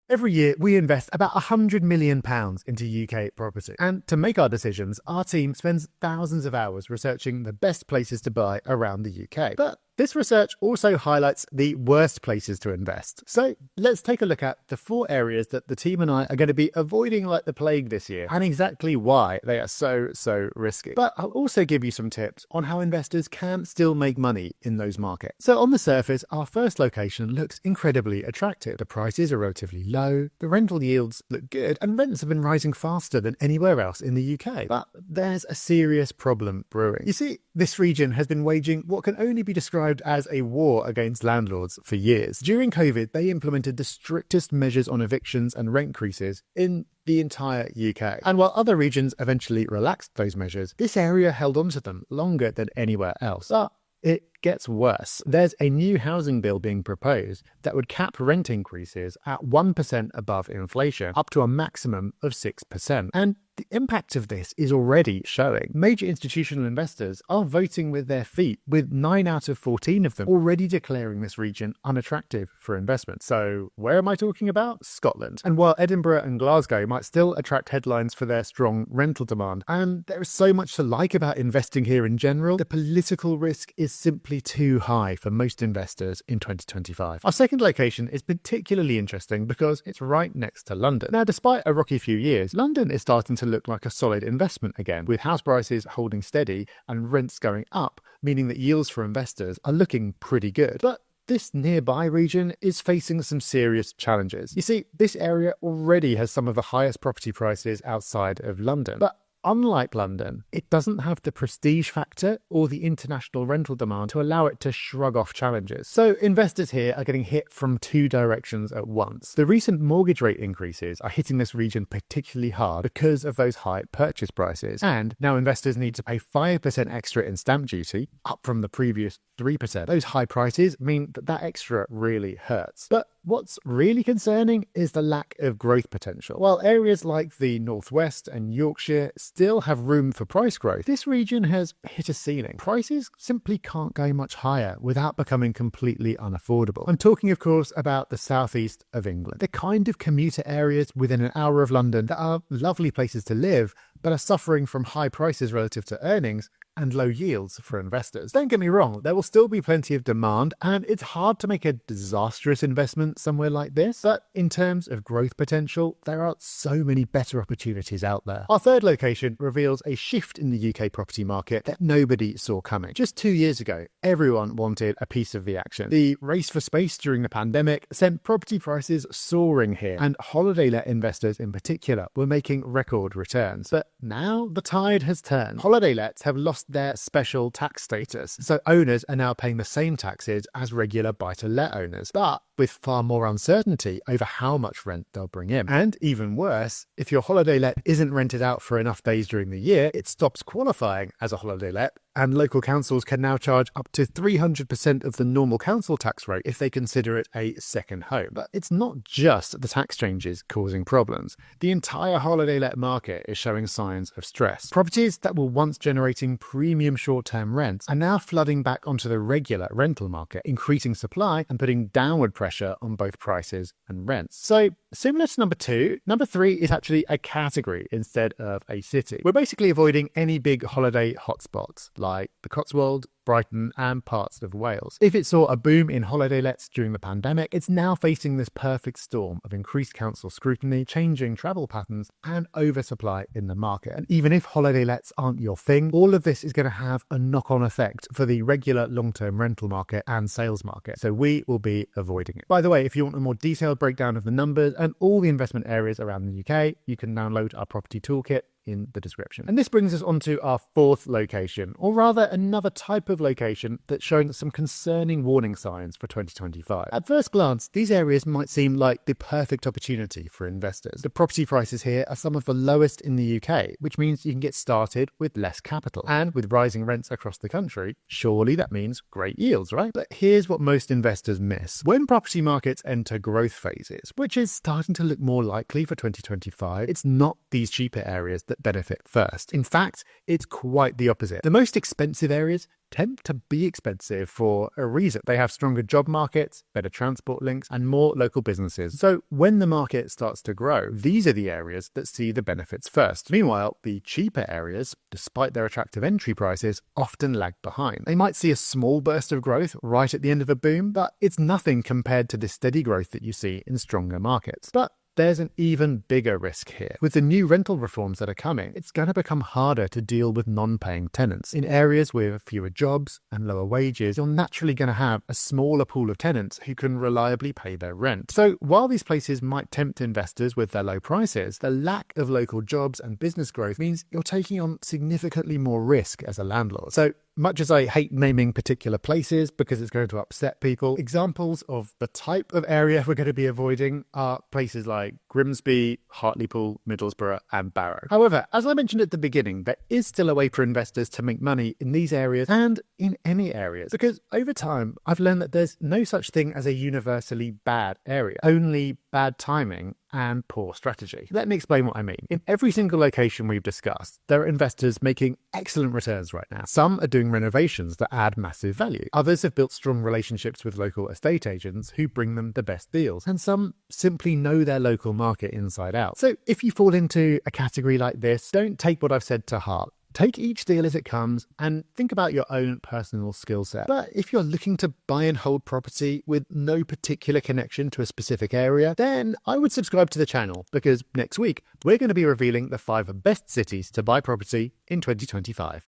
Every year, we invest about £100 million into UK property. And to make our decisions, our team spends thousands of hours researching the best places to buy around the UK. But this research also highlights the worst places to invest. So let's take a look at the 4 areas that the team and I are going to be avoiding like the plague this year, and exactly why they are so risky. But I'll also give you some tips on how investors can still make money in those markets. So on the surface, our first location looks incredibly attractive. The prices are relatively low, the rental yields look good, and rents have been rising faster than anywhere else in the UK. But there's a serious problem brewing. You see, this region has been waging what can only be described as a war against landlords for years. During COVID, they implemented the strictest measures on evictions and rent increases in the entire UK. And while other regions eventually relaxed those measures, this area held on to them longer than anywhere else. But it gets worse. There's a new housing bill being proposed that would cap rent increases at 1% above inflation, up to a maximum of 6%. And the impact of this is already showing. Major institutional investors are voting with their feet, with 9 out of 14 of them already declaring this region unattractive for investment. So where am I talking about? Scotland. And while Edinburgh and Glasgow might still attract headlines for their strong rental demand, and there is so much to like about investing here in general, the political risk is simply too high for most investors in 2025. Our second location is particularly interesting because it's right next to London. Now, despite a rocky few years, London is starting to look like a solid investment again, with house prices holding steady and rents going up, meaning that yields for investors are looking pretty good. But this nearby region is facing some serious challenges. You see, this area already has some of the highest property prices outside of London, but unlike London, it doesn't have the prestige factor or the international rental demand to allow it to shrug off challenges. So investors here are getting hit from 2 directions at once. The recent mortgage rate increases are hitting this region particularly hard because of those high purchase prices. And now investors need to pay 5% extra in stamp duty, up from the previous 3%. Those high prices mean that extra really hurts. But what's really concerning is the lack of growth potential. While areas like the Northwest and Yorkshire still have room for price growth, this region has hit a ceiling. Prices simply can't go much higher without becoming completely unaffordable. I'm talking, of course, about the southeast of England, the kind of commuter areas within an hour of London that are lovely places to live, but are suffering from high prices relative to earnings and low yields for investors. Don't get me wrong, there will still be plenty of demand, and it's hard to make a disastrous investment somewhere like this, but in terms of growth potential, there are so many better opportunities out there. Our third location reveals a shift in the UK property market that nobody saw coming. Just 2 years ago, everyone wanted a piece of the action. The race for space during the pandemic sent property prices soaring here, and holiday let investors in particular were making record returns. But now the tide has turned. Holiday lets have lost their special tax status, so owners are now paying the same taxes as regular buy-to-let owners, but with far more uncertainty over how much rent they'll bring in. And even worse, if your holiday let isn't rented out for enough days during the year, it stops qualifying as a holiday let, and local councils can now charge up to 300% of the normal council tax rate if they consider it a second home. But it's not just the tax changes causing problems. The entire holiday let market is showing signs of stress. Properties that were once generating premium short-term rents are now flooding back onto the regular rental market, increasing supply and putting downward pressure on both prices and rents. So similar to number 2, number 3 is actually a category instead of a city. We're basically avoiding any big holiday hotspots like the Cotswolds, Brighton and parts of Wales. If it saw a boom in holiday lets during the pandemic, it's now facing this perfect storm of increased council scrutiny, changing travel patterns and oversupply in the market. And even if holiday lets aren't your thing, all of this is going to have a knock-on effect for the regular long-term rental market and sales market. So we will be avoiding it. By the way, if you want a more detailed breakdown of the numbers and all the investment areas around the UK, you can download our property toolkit in the description. And this brings us on to our 4th location, or rather another type of location that's showing some concerning warning signs for 2025. At first glance, these areas might seem like the perfect opportunity for investors. The property prices here are some of the lowest in the UK, which means you can get started with less capital. And with rising rents across the country, surely that means great yields, right? But here's what most investors miss. When property markets enter growth phases, which is starting to look more likely for 2025, it's not these cheaper areas that that benefit first. In fact, it's quite the opposite. The most expensive areas tend to be expensive for a reason. They have stronger job markets, better transport links, and more local businesses. So when the market starts to grow, these are the areas that see the benefits first. Meanwhile, the cheaper areas, despite their attractive entry prices, often lag behind. They might see a small burst of growth right at the end of a boom, but it's nothing compared to the steady growth that you see in stronger markets. But there's an even bigger risk here. With the new rental reforms that are coming, it's going to become harder to deal with non-paying tenants. In areas with fewer jobs and lower wages, you're naturally going to have a smaller pool of tenants who can reliably pay their rent. So while these places might tempt investors with their low prices, the lack of local jobs and business growth means you're taking on significantly more risk as a landlord. So much as I hate naming particular places because it's going to upset people, examples of the type of area we're going to be avoiding are places like Grimsby, Hartlepool, Middlesbrough, and Barrow. However, as I mentioned at the beginning, there is still a way for investors to make money in these areas and in any areas, because over time, I've learned that there's no such thing as a universally bad area, only bad timing and poor strategy. Let me explain what I mean. In every single location we've discussed, there are investors making excellent returns right now. Some are doing renovations that add massive value. Others have built strong relationships with local estate agents who bring them the best deals. And some simply know their local market inside out. So if you fall into a category like this, don't take what I've said to heart. Take each deal as it comes and think about your own personal skill set. But if you're looking to buy and hold property with no particular connection to a specific area, then I would subscribe to the channel, because next week we're going to be revealing the 5 best cities to buy property in 2025.